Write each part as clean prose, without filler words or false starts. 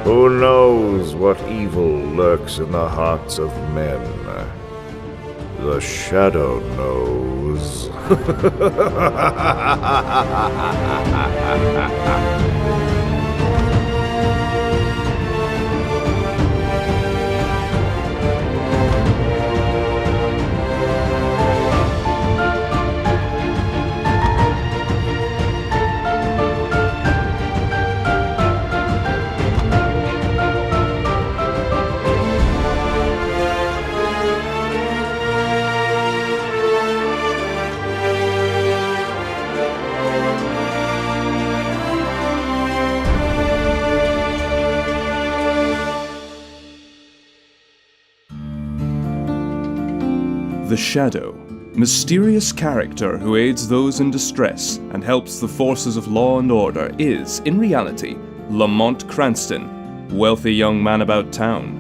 Who knows what evil lurks in the hearts of men? The Shadow knows. The Shadow, mysterious character who aids those in distress and helps the forces of law and order, is, in reality, Lamont Cranston, wealthy young man about town.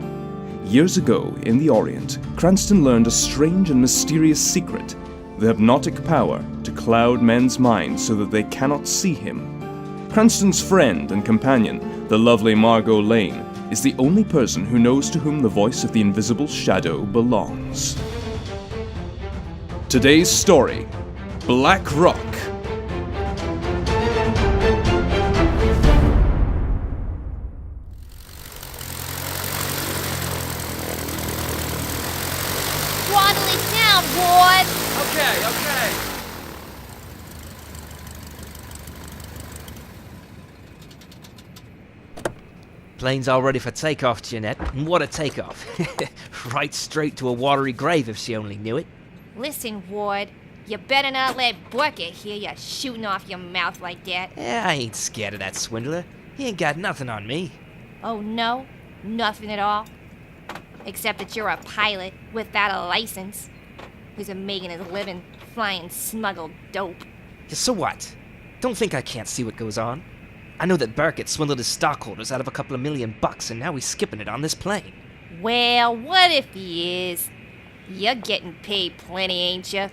Years ago, in the Orient, Cranston learned a strange and mysterious secret, the hypnotic power to cloud men's minds so that they cannot see him. Cranston's friend and companion, the lovely Margot Lane, is the only person who knows to whom the voice of the invisible Shadow belongs. Today's story, Blackrock. Throttle it down, Ward! Okay. Plane's all ready for takeoff, Jeanette. And what a takeoff. Right straight to a watery grave if she only knew it. Listen, Ward, you better not let Bucket hear you shooting off your mouth like that. I ain't scared of that swindler. He ain't got nothing on me. Oh no? Nothing at all? Except that you're a pilot without a license who's been making his living flying smuggled dope. So what? Don't think I can't see what goes on. I know that Burkett swindled his stockholders out of a couple of $1 million and now he's skipping it on this plane. Well, what if he is? You're getting paid plenty, ain't you?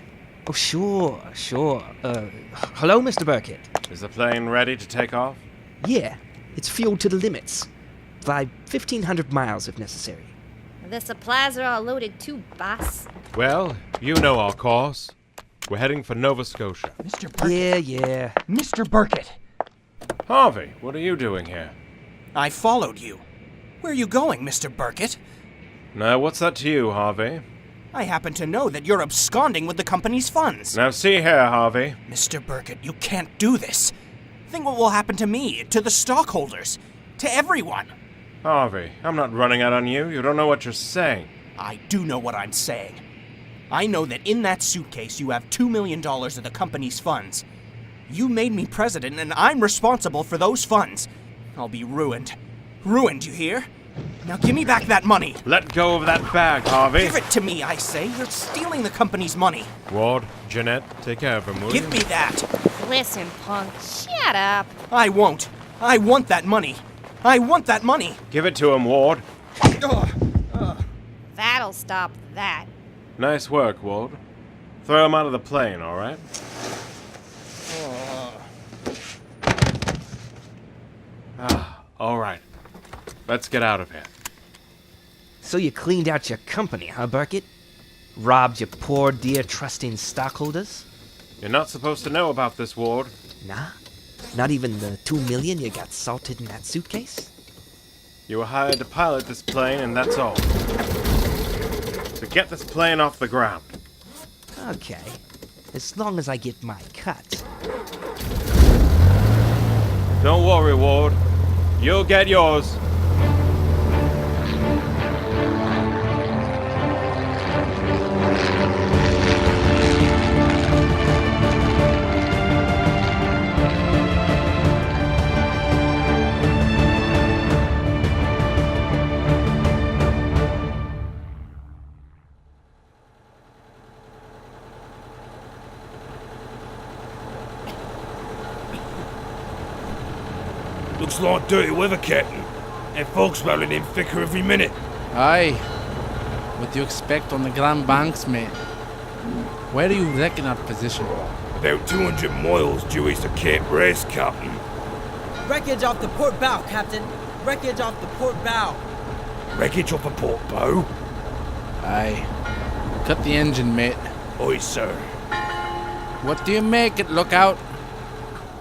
Oh, sure. Hello, Mr. Burkett. Is the plane ready to take off? Yeah, it's fueled to the limits. Fly 1,500 miles if necessary. The supplies are all loaded too, boss. Well, you know our course. We're heading for Nova Scotia. Mr. Burkett. Yeah. Mr. Burkett. Harvey, what are you doing here? I followed you. Where are you going, Mr. Burkett? Now, what's that to you, Harvey? I happen to know that you're absconding with the company's funds. Now, see here, Harvey. Mr. Burkett, you can't do this. Think what will happen to me, to the stockholders, to everyone. Harvey, I'm not running out on you. You don't know what you're saying. I do know what I'm saying. I know that in that suitcase you have $2 million of the company's funds. You made me president, and I'm responsible for those funds. I'll be ruined. Ruined, you hear? Now give me back that money. Let go of that bag, Harvey. Give it to me, I say. You're stealing the company's money. Ward, Jeanette, take care of him, will Give you? me that. Listen, punk, shut up. I won't. I want that money. I want that money. Give it to him, Ward. That'll stop that. Nice work, Ward. Throw him out of the plane, all right? All right. Let's get out of here. So you cleaned out your company, huh, Burkett? Robbed your poor, dear, trusting stockholders? You're not supposed to know about this, Ward. Nah? Not even the $2 million you got salted in that suitcase? You were hired to pilot this plane, and that's all. So get this plane off the ground. Okay. As long as I get my cut. Don't worry, Ward. You'll get yours. Looks like dirty weather, Captain. And folks rolling in thicker every minute. Aye. What do you expect on the Grand Banks, mate? Where do you reckon our position? About 200 miles due east of Cape Race, Captain. Wreckage off the port bow, Captain. Wreckage off the port bow. Wreckage off a port bow? Aye. Cut the engine, mate. Oi, sir. What do you make it, lookout?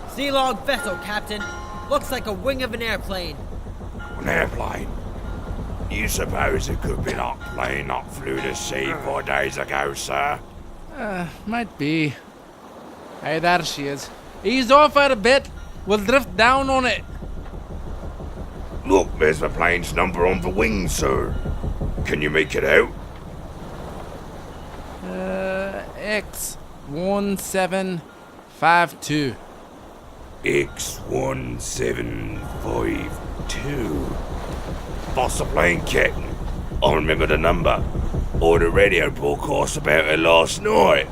Sea log vessel, Captain. Looks like a wing of an airplane. An airplane? You suppose it could be that plane that flew the sea 4 days ago, sir? Might be. Hey, there she is. Ease off her a bit. We'll drift down on it. Look, there's the plane's number on the wing, sir. Can you make it out? X1752. X1752. That's the plane, Captain. I remember the number. Or the radio broadcast about it last night.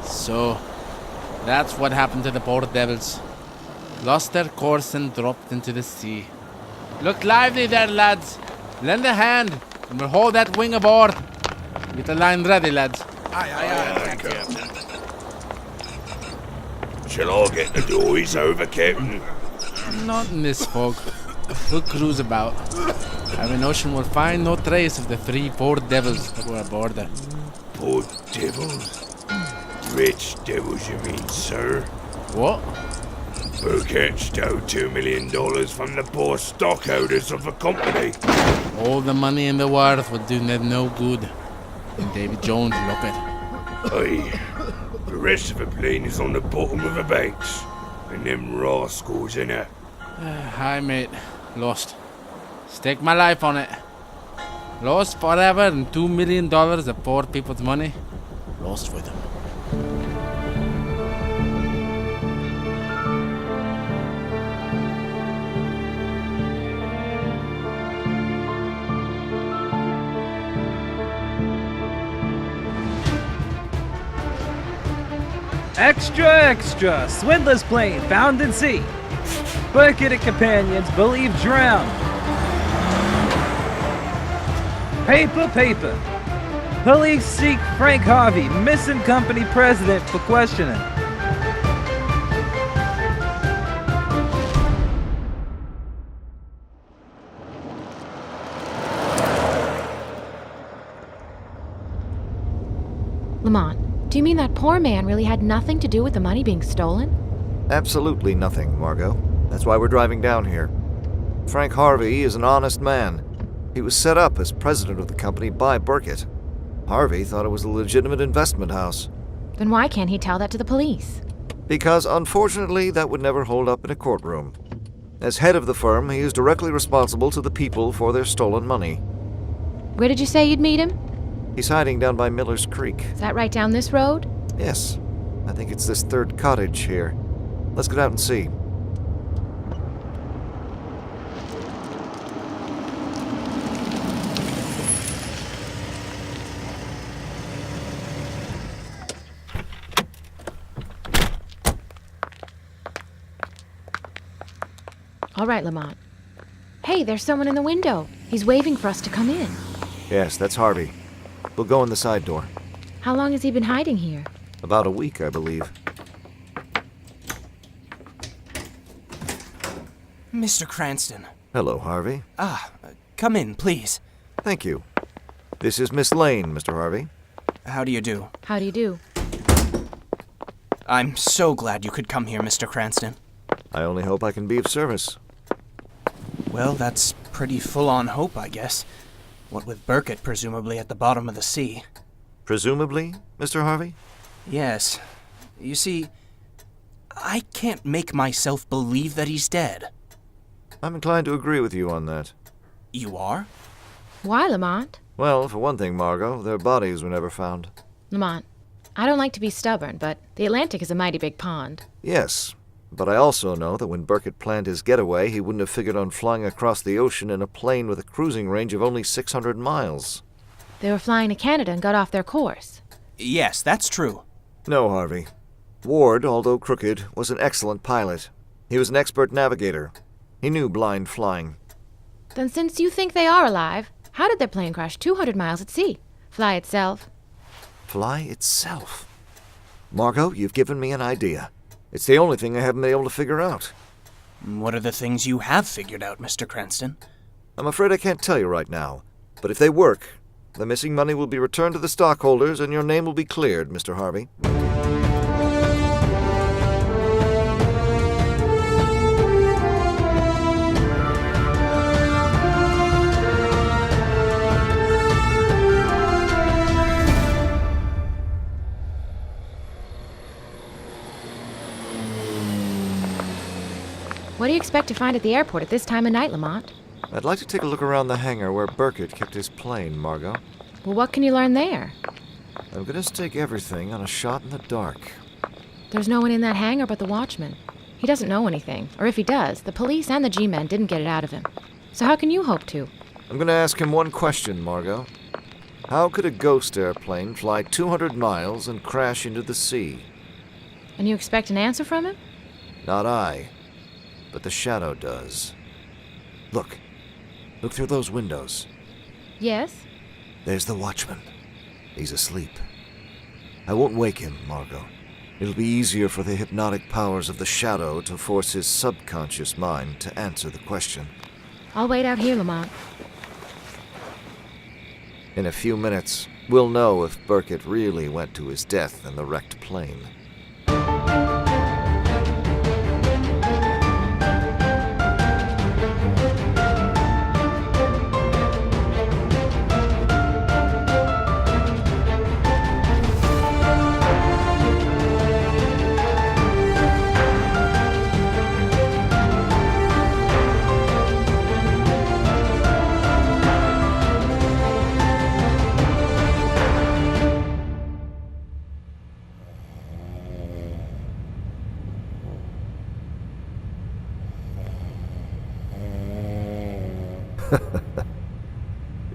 So, that's what happened to the poor devils. Lost their course and dropped into the sea. Look lively there, lads. Lend a hand, and we'll hold that wing aboard. Get the line ready, lads. Aye, Captain. Shall I get the dories over, Captain? Not in this fog. We'll cruise about. I have a notion we'll find no trace of the 3 poor devils that were aboard there. Poor devils? Rich devils, you mean, sir? What? Burkett stole $2 million from the poor stockholders of the company. All the money in the world would do them no good. And Davy Jones, look at. Aye. The rest of the plane is on the bottom of the banks. And them rascals in it. Hi, mate. Lost. Stake my life on it. Lost forever and $2 million of poor people's money. Lost with them. Extra, extra! Swindler's plane found in sea. Burkett and companions believed drowned. Paper, paper. Police seek Frank Harvey, missing company president, for questioning. Lamont, do you mean that poor man really had nothing to do with the money being stolen? Absolutely nothing, Margot. That's why we're driving down here. Frank Harvey is an honest man. He was set up as president of the company by Burkett. Harvey thought it was a legitimate investment house. Then why can't he tell that to the police? Because, unfortunately, that would never hold up in a courtroom. As head of the firm, he is directly responsible to the people for their stolen money. Where did you say you'd meet him? He's hiding down by Miller's Creek. Is that right down this road? Yes. I think it's this third cottage here. Let's get out and see. All right, Lamont. Hey, there's someone in the window. He's waving for us to come in. Yes, that's Harvey. We'll go in the side door. How long has he been hiding here? About a week, I believe. Mr. Cranston. Hello, Harvey. Come in, please. Thank you. This is Miss Lane, Mr. Harvey. How do you do? How do you do? I'm so glad you could come here, Mr. Cranston. I only hope I can be of service. Well, that's pretty full-on hope, I guess. What with Burkett presumably at the bottom of the sea. Presumably, Mr. Harvey? Yes. You see, I can't make myself believe that he's dead. I'm inclined to agree with you on that. You are? Why, Lamont? Well, for one thing, Margot, their bodies were never found. Lamont, I don't like to be stubborn, but the Atlantic is a mighty big pond. Yes, but I also know that when Burkett planned his getaway, he wouldn't have figured on flying across the ocean in a plane with a cruising range of only 600 miles. They were flying to Canada and got off their course. Yes, that's true. No, Harvey. Ward, although crooked, was an excellent pilot. He was an expert navigator. He knew blind flying. Then since you think they are alive, how did their plane crash 200 miles at sea? Fly itself? Fly itself? Margot, you've given me an idea. It's the only thing I haven't been able to figure out. What are the things you have figured out, Mr. Cranston? I'm afraid I can't tell you right now, but if they work, the missing money will be returned to the stockholders and your name will be cleared, Mr. Harvey. What do you expect to find at the airport at this time of night, Lamont? I'd like to take a look around the hangar where Burkett kept his plane, Margot. Well, what can you learn there? I'm gonna stake everything on a shot in the dark. There's no one in that hangar but the watchman. He doesn't know anything, or if he does, the police and the G-men didn't get it out of him. So how can you hope to? I'm gonna ask him one question, Margot. How could a ghost airplane fly 200 miles and crash into the sea? And you expect an answer from him? Not I, but the shadow does. Look through those windows. Yes? There's the watchman. He's asleep. I won't wake him, Margot. It'll be easier for the hypnotic powers of the shadow to force his subconscious mind to answer the question. I'll wait out here, Lamont. In a few minutes, we'll know if Burkett really went to his death in the wrecked plane.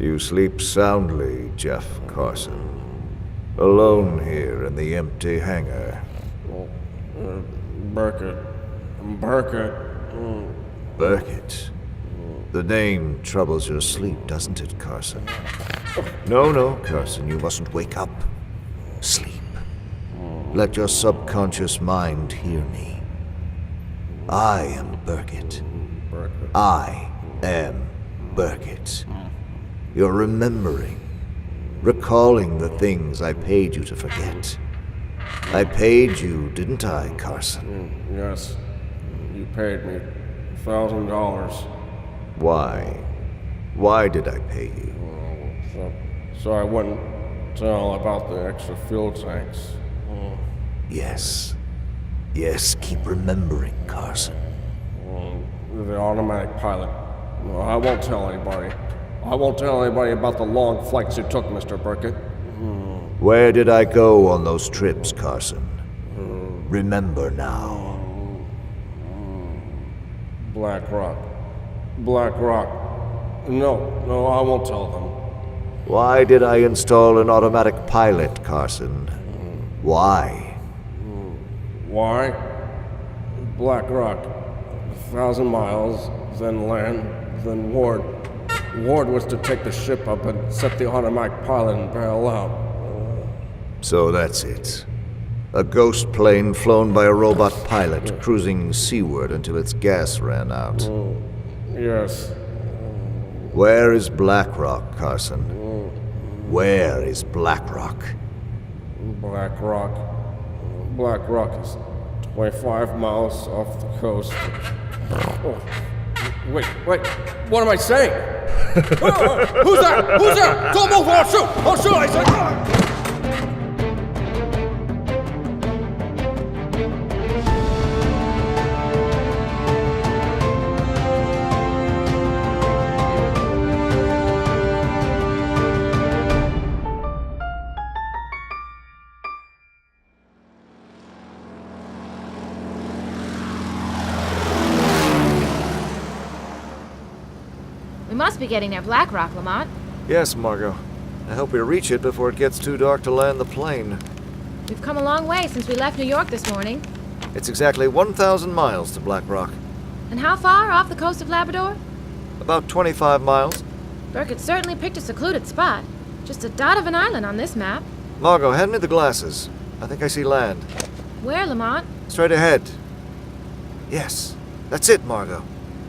You sleep soundly, Jeff Carson. Alone here in the empty hangar. Burkett. Burkett. The name troubles your sleep, doesn't it, Carson? No, Carson, you mustn't wake up. Sleep. Let your subconscious mind hear me. I am Burkett. I am Burkett. You're remembering, recalling the things I paid you to forget. I paid you, didn't I, Carson? Yes. You paid me $1,000. Why? Why did I pay you? So I wouldn't tell about the extra fuel tanks. Yes. Yes, keep remembering, Carson. The automatic pilot. I won't tell anybody. I won't tell anybody about the long flights you took, Mr. Burkett. Where did I go on those trips, Carson? Remember now. Blackrock. No, I won't tell them. Why did I install an automatic pilot, Carson? Why? Why? Blackrock. 1,000 miles, then land, then Ward. Ward was to take the ship up and set the automatic pilot and bail out. So that's it. A ghost plane flown by a robot pilot cruising seaward until its gas ran out. Yes. Where is Blackrock, Carson? Where is Blackrock? Blackrock is 25 miles off the coast. Oh. Wait, what am I saying? Who's that? Don't move, I'll shoot, I said! We must be getting near Blackrock, Lamont. Yes, Margot. I hope we reach it before it gets too dark to land the plane. We've come a long way since we left New York this morning. It's exactly 1,000 miles to Blackrock. And how far off the coast of Labrador? About 25 miles. Burkett certainly picked a secluded spot. Just a dot of an island on this map. Margot, hand me the glasses. I think I see land. Where, Lamont? Straight ahead. Yes. That's it, Margot.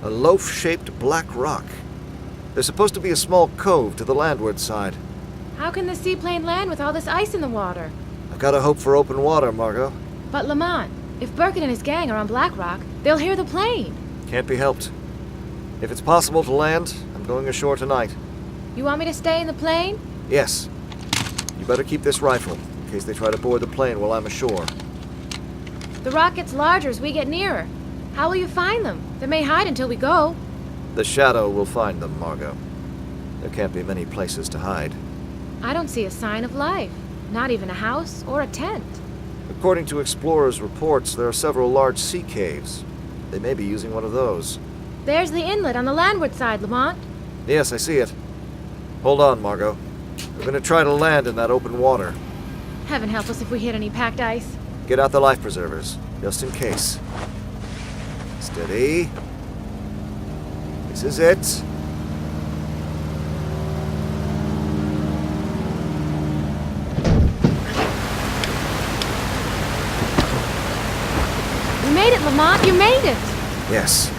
A loaf-shaped black rock. There's supposed to be a small cove to the landward side. How can the seaplane land with all this ice in the water? I've got to hope for open water, Margot. But Lamont, if Burkett and his gang are on Blackrock, they'll hear the plane. Can't be helped. If it's possible to land, I'm going ashore tonight. You want me to stay in the plane? Yes. You better keep this rifle, in case they try to board the plane while I'm ashore. The rock gets larger as we get nearer. How will you find them? They may hide until we go. The Shadow will find them, Margot. There can't be many places to hide. I don't see a sign of life. Not even a house or a tent. According to explorers' reports, there are several large sea caves. They may be using one of those. There's the inlet on the landward side, Lamont. Yes, I see it. Hold on, Margot. We're going to try to land in that open water. Heaven help us if we hit any packed ice. Get out the life preservers, just in case. Steady. This is it. You made it, Lamont! You made it! Yes.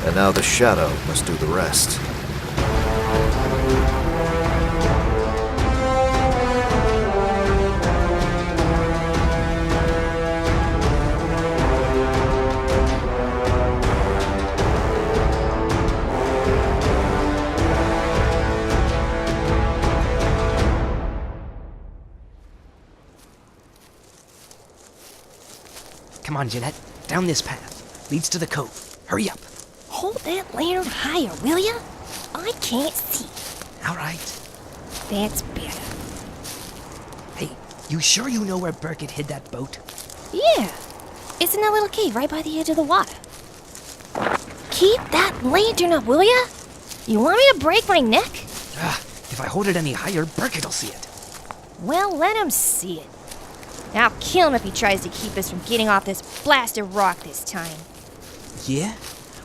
And now the Shadow must do the rest. Come on, Jeanette. Down this path. Leads to the cove. Hurry up. Hold that lantern higher, will ya? I can't see. All right. That's better. Hey, you sure you know where Burkett hid that boat? Yeah. It's in that little cave right by the edge of the water. Keep that lantern up, will ya? You want me to break my neck? If I hold it any higher, Burkett'll see it. Well, let him see it. I'll kill him if he tries to keep us from getting off this blasted rock this time. Yeah?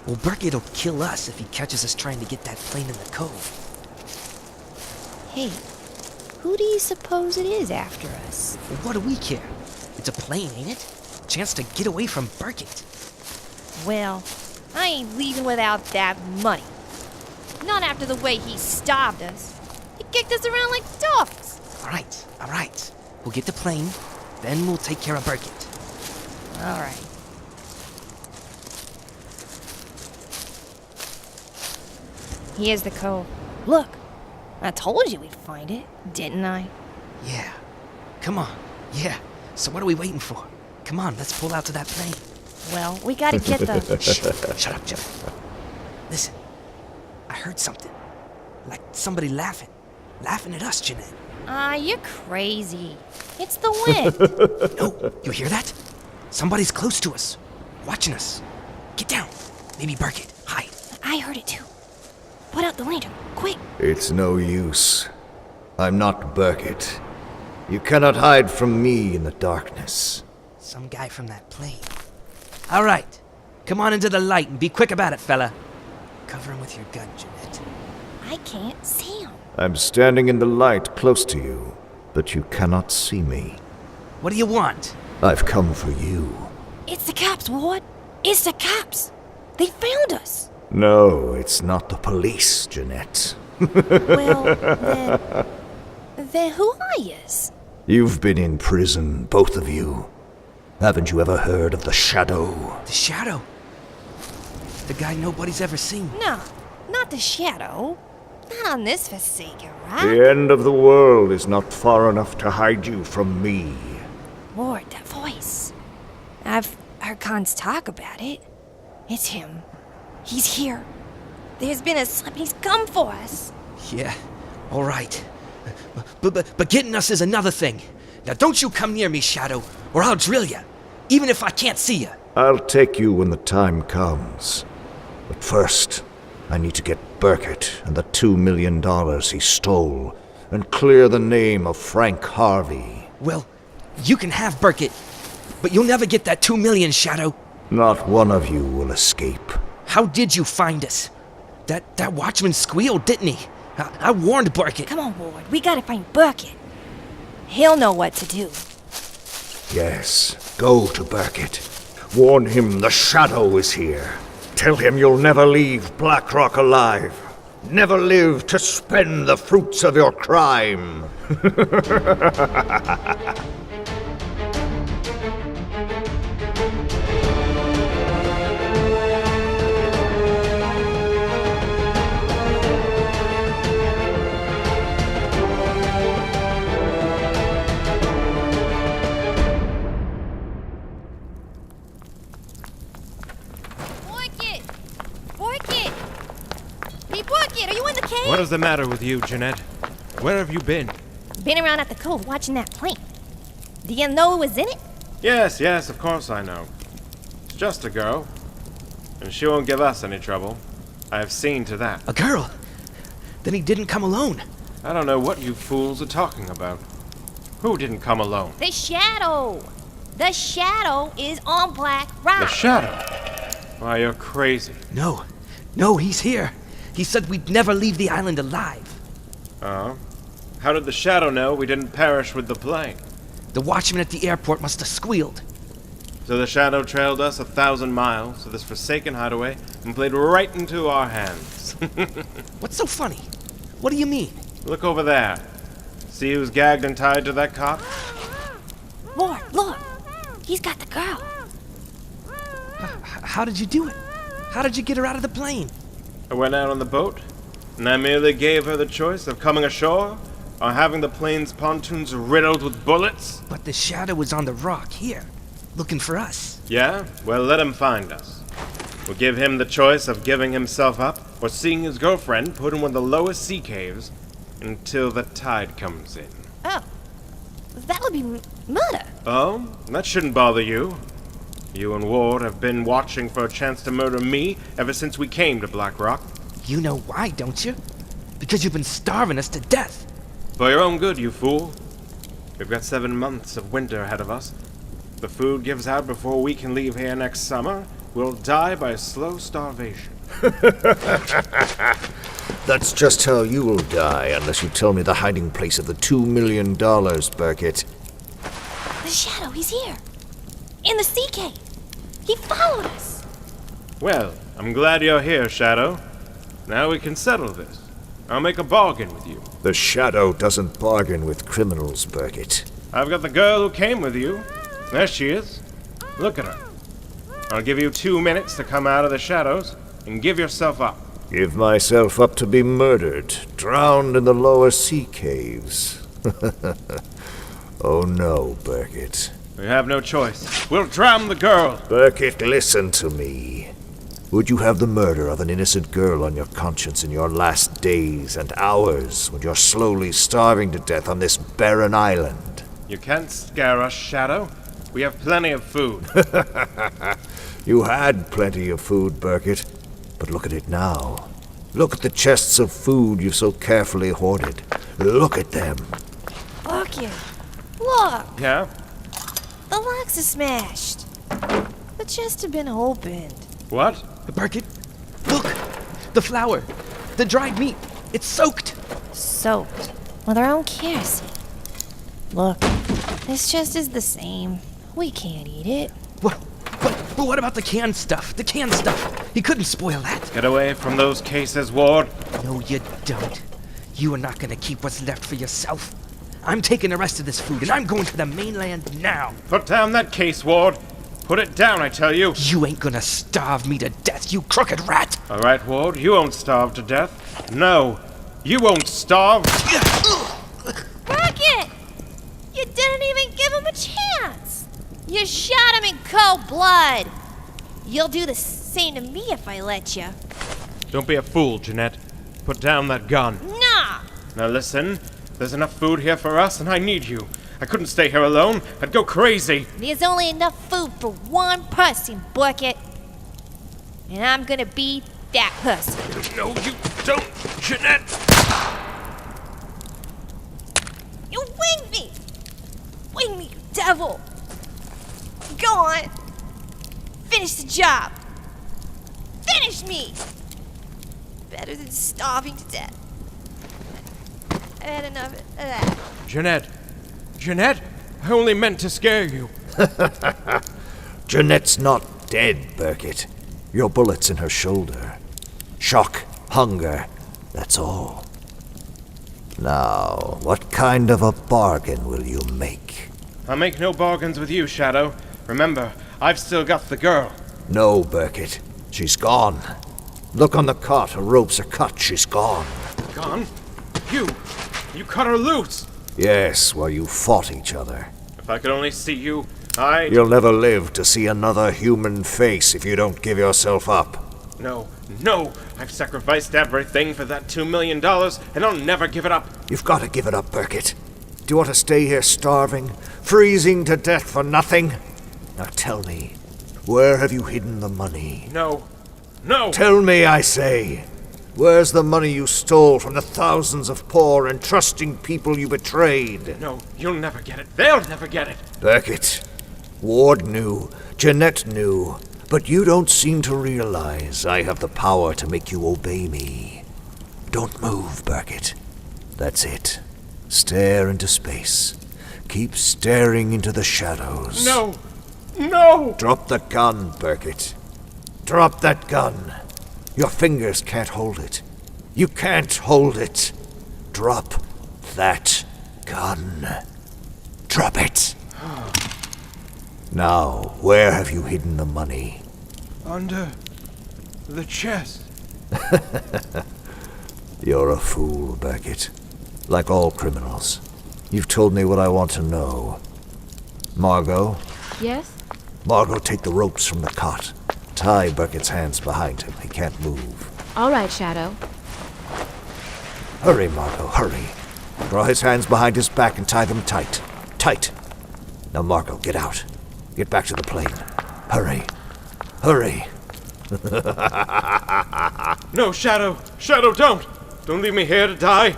Well, Burkett'll kill us if he catches us trying to get that plane in the cove. Hey, who do you suppose it is after us? Well, what do we care? It's a plane, ain't it? Chance to get away from Burkett. Well, I ain't leaving without that money. Not after the way he starved us. He kicked us around like dogs. All right. We'll get the plane, then we'll take care of Burkett. All right. Here's the cove. Look, I told you we'd find it, didn't I? Yeah. Come on. Yeah. So what are we waiting for? Come on, let's pull out to that plane. Well, we gotta get the... Shut up, Jim. Listen, I heard something. Like somebody laughing. Laughing at us, Jeanette. You're crazy. It's the wind. No, you hear that? Somebody's close to us. Watching us. Get down. Maybe Burkett. Hide. I heard it too. Put out the lantern, quick. It's no use. I'm not Burkett. You cannot hide from me in the darkness. Some guy from that plane. All right. Come on into the light and be quick about it, fella. Cover him with your gun, Jeanette. I can't see him. I'm standing in the light close to you, but you cannot see me. What do you want? I've come for you. It's the cops, Ward. It's the cops. They found us. No, it's not the police, Jeanette. Well, then who are yous? You've been in prison, both of you. Haven't you ever heard of the Shadow? The Shadow? The guy nobody's ever seen. No, not the Shadow. Not on this forsaken rock. The end of the world is not far enough to hide you from me. Ward, that voice. I've heard cons talk about it. It's him. He's here. There's been a slip and he's come for us. Yeah, all right. But getting us is another thing. Now don't you come near me, Shadow, or I'll drill you, even if I can't see you. I'll take you when the time comes. But first, I need to get Burkett and the $2 million he stole, and clear the name of Frank Harvey. Well, you can have Burkett, but you'll never get that $2 million, Shadow. Not one of you will escape. How did you find us? That watchman squealed, didn't he? I warned Burkett. Come on, Ward. We gotta find Burkett. He'll know what to do. Yes, go to Burkett. Warn him the Shadow is here. Tell him you'll never leave Blackrock alive. Never live to spend the fruits of your crime. What is the matter with you, Jeanette? Where have you been? Been around at the cove watching that plane. Do you know who was in it? Yes, of course I know. It's just a girl. And she won't give us any trouble. I have seen to that. A girl? Then he didn't come alone. I don't know what you fools are talking about. Who didn't come alone? The Shadow! The Shadow is on Blackrock! The Shadow? Why, you're crazy. No, he's here. He said we'd never leave the island alive. Oh? How did the Shadow know we didn't perish with the plane? The watchman at the airport must have squealed. So the Shadow trailed us 1,000 miles to this forsaken hideaway and played right into our hands. What's so funny? What do you mean? Look over there. See who's gagged and tied to that cop? Lord, look! He's got the girl. How did you do it? How did you get her out of the plane? I went out on the boat, and I merely gave her the choice of coming ashore or having the plane's pontoons riddled with bullets. But the Shadow was on the rock here, looking for us. Yeah? Well, let him find us. We'll give him the choice of giving himself up or seeing his girlfriend put in one of the lowest sea caves until the tide comes in. Oh. That would be murder. Oh? That shouldn't bother you. You and Ward have been watching for a chance to murder me ever since we came to Blackrock. You know why, don't you? Because you've been starving us to death. For your own good, you fool. We've got 7 months of winter ahead of us. If the food gives out before we can leave here next summer, we'll die by slow starvation. That's just how you will die, unless you tell me the hiding place of the $2 million, Burkett. The Shadow, he's here. In the sea cave. He followed us. Well, I'm glad you're here, Shadow. Now we can settle this. I'll make a bargain with you. The Shadow doesn't bargain with criminals, Burkett. I've got the girl who came with you. There she is. Look at her. I'll give you 2 minutes to come out of the shadows and give yourself up. Give myself up to be murdered, drowned in the lower sea caves. Oh no, Burkett. We have no choice. We'll drown the girl. Burkett, listen to me. Would you have the murder of an innocent girl on your conscience in your last days and hours when you're slowly starving to death on this barren island? You can't scare us, Shadow. We have plenty of food. You had plenty of food, Burkett, but look at it now. Look at the chests of food you've so carefully hoarded. Look at them. Burkett, look! Yeah? The locks are smashed. The chests have been opened. What? Burkett, look! The flour! The dried meat! It's soaked! Soaked? With our own kerosene. Look, this chest is the same. We can't eat it. But what about the canned stuff? The canned stuff! He couldn't spoil that! Get away from those cases, Ward. No, you don't. You are not gonna keep what's left for yourself. I'm taking the rest of this food, and I'm going to the mainland now. Put down that case, Ward. Put it down, I tell you. You ain't gonna starve me to death, you crooked rat! All right, Ward, you won't starve to death. No, you won't starve. Burkett! You didn't even give him a chance! You shot him in cold blood! You'll do the same to me if I let you. Don't be a fool, Jeanette. Put down that gun. Nah! Now listen, there's enough food here for us, and I need you. I couldn't stay here alone. I'd go crazy. There's only enough food for one person, Burkett. And I'm gonna be that person. No, you don't, Jeanette! You winged me! Wing me, you devil! Go on! Finish the job! Finish me! Better than starving to death. I had enough of that. Jeanette! Jeanette! I only meant to scare you. Jeanette's not dead, Burkett. Your bullet's in her shoulder. Shock, hunger, that's all. Now, what kind of a bargain will you make? I'll make no bargains with you, Shadow. Remember, I've still got the girl. No, Burkett. She's gone. Look on the cot. Her ropes are cut. She's gone. Gone? You cut her loose! Yes, while you fought each other. If I could only see you, You'll never live to see another human face if you don't give yourself up. No. I've sacrificed everything for that $2 million, and I'll never give it up. You've got to give it up, Burkett. Do you want to stay here starving, freezing to death for nothing? Now tell me, where have you hidden the money? No. Tell me, I say. Where's the money you stole from the thousands of poor and trusting people you betrayed? No, you'll never get it. They'll never get it. Burkett, Ward knew, Jeanette knew, but you don't seem to realize I have the power to make you obey me. Don't move, Burkett. That's it. Stare into space. Keep staring into the shadows. No! Drop the gun, Burkett. Drop that gun. Your fingers can't hold it. You can't hold it. Drop that gun. Drop it. Now, where have you hidden the money? Under the chest. You're a fool, Burkett. Like all criminals. You've told me what I want to know. Margot? Yes? Margot, take the ropes from the cot. Tie Burkett's hands behind him. He can't move. All right, Shadow. Hurry, Margot, hurry. Draw his hands behind his back and tie them tight. Tight. Now, Margot, get out. Get back to the plane. Hurry. Hurry. No, Shadow! Shadow, don't! Don't leave me here to die!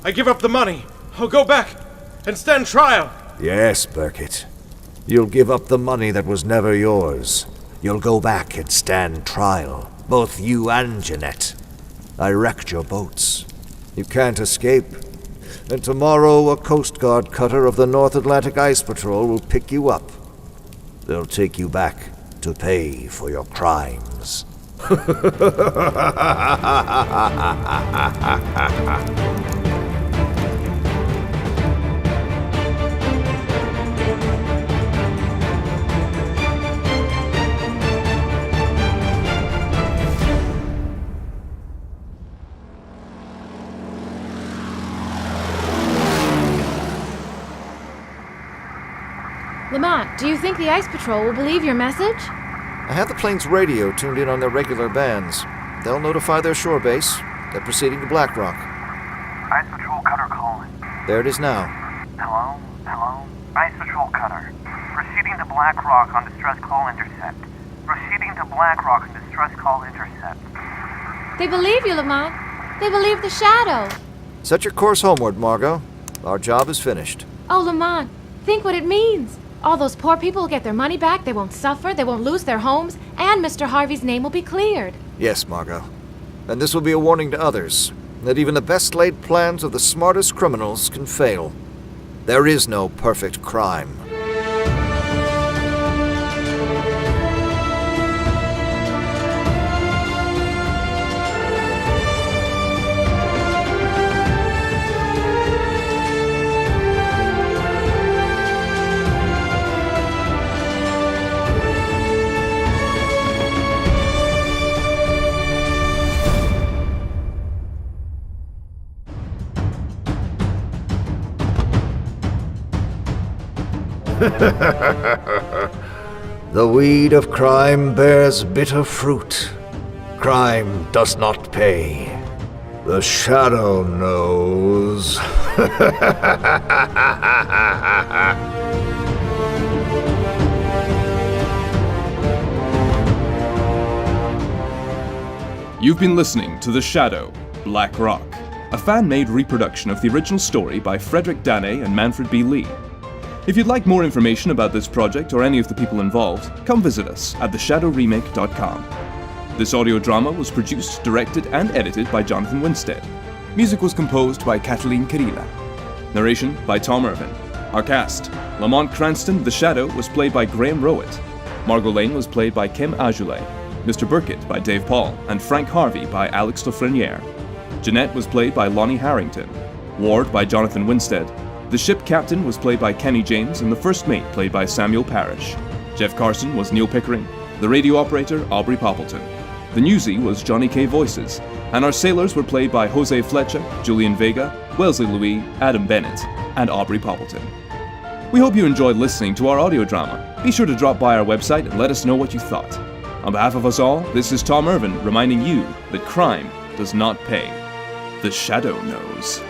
I give up the money. I'll go back and stand trial. Yes, Burkett. You'll give up the money that was never yours. You'll go back and stand trial. Both you and Jeanette. I wrecked your boats. You can't escape. And tomorrow a Coast Guard cutter of the North Atlantic Ice Patrol will pick you up. They'll take you back to pay for your crimes. Lamont, do you think the Ice Patrol will believe your message? I have the plane's radio tuned in on their regular bands. They'll notify their shore base. They're proceeding to Blackrock. Ice Patrol cutter calling. There it is now. Hello? Ice Patrol cutter. Proceeding to Blackrock on distress call intercept. Proceeding to Blackrock on distress call intercept. They believe you, Lamont. They believe the Shadow. Set your course homeward, Margot. Our job is finished. Oh, Lamont, think what it means. All those poor people will get their money back, they won't suffer, they won't lose their homes, and Mr. Harvey's name will be cleared. Yes, Margot. And this will be a warning to others, that even the best-laid plans of the smartest criminals can fail. There is no perfect crime. The weed of crime bears bitter fruit. Crime does not pay. The Shadow knows. You've been listening to The Shadow, Blackrock, a fan-made reproduction of the original story by Frederick Dane and Manfred B. Lee. If you'd like more information about this project or any of the people involved, come visit us at theshadowremake.com. This audio drama was produced, directed, and edited by Jonathan Winstead. Music was composed by Kathleen Kirila. Narration by Tom Irvin. Our cast: Lamont Cranston, The Shadow, was played by Graham Rowett. Margot Lane was played by Kim Ajoulay, Mr. Burkett by Dave Paul, and Frank Harvey by Alex Lafreniere. Jeanette was played by Lonnie Harrington, Ward by Jonathan Winstead, the ship captain was played by Kenny James, and the first mate played by Samuel Parrish. Jeff Carson was Neil Pickering, the radio operator Aubrey Poppleton. The newsie was Johnny K. Voices, and our sailors were played by Jose Fletcher, Julian Vega, Wellesley Louis, Adam Bennett, and Aubrey Poppleton. We hope you enjoyed listening to our audio drama. Be sure to drop by our website and let us know what you thought. On behalf of us all, this is Tom Irvin reminding you that crime does not pay. The Shadow knows.